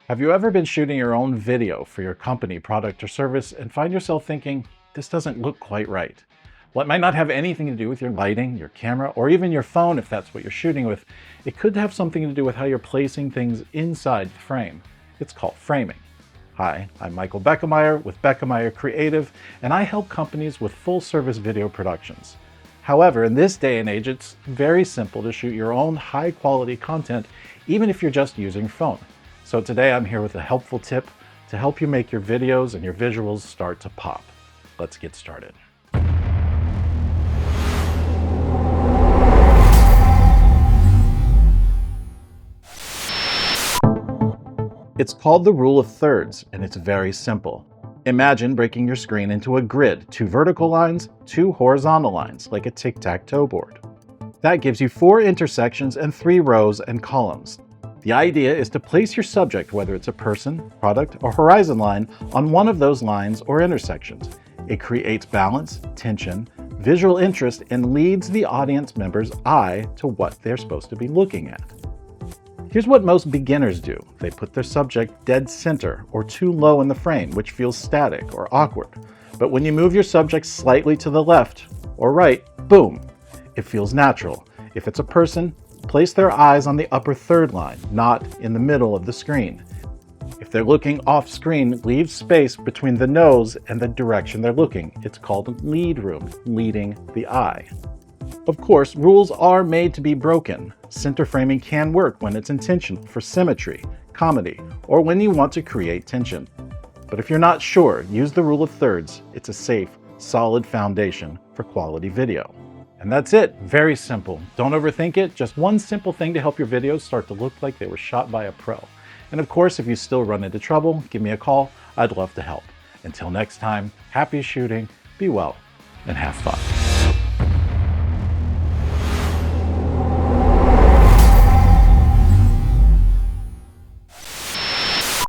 Have you ever been shooting your own video for your company, product, or service and find yourself thinking, this doesn't look quite right? Well, it might not have anything to do with your lighting, your camera, or even your phone if that's what you're shooting with. It could have something to do with how you're placing things inside the frame. It's called framing. Hi, I'm Michael Bekemeyer with Bekemeyer Creative, and I help companies with full-service video productions. However, in this day and age, it's very simple to shoot your own high-quality content, even if you're just using your phone. So today I'm here with a helpful tip to help you make your videos and your visuals start to pop. Let's get started. It's called the rule of thirds, and it's very simple. Imagine breaking your screen into a grid, 2 vertical lines, 2 horizontal lines, like a tic-tac-toe board. That gives you 4 intersections and 3 rows and columns. The idea is to place your subject, whether it's a person, product, or horizon line, on one of those lines or intersections. It creates balance, tension, visual interest, and leads the audience member's eye to what they're supposed to be looking at. Here's what most beginners do. They put their subject dead center or too low in the frame, which feels static or awkward. But when you move your subject slightly to the left or right, boom, it feels natural. If it's a person, place their eyes on the upper third line, not in the middle of the screen. If they're looking off screen, leave space between the nose and the direction they're looking. It's called lead room, leading the eye. Of course, rules are made to be broken. Center framing can work when it's intentional for symmetry, comedy, or when you want to create tension. But if you're not sure, use the rule of thirds. It's a safe, solid foundation for quality video. And that's it. Very simple. Don't overthink it. Just one simple thing to help your videos start to look like they were shot by a pro. And of course, if you still run into trouble, give me a call. I'd love to help. Until next time, happy shooting, be well, and have fun.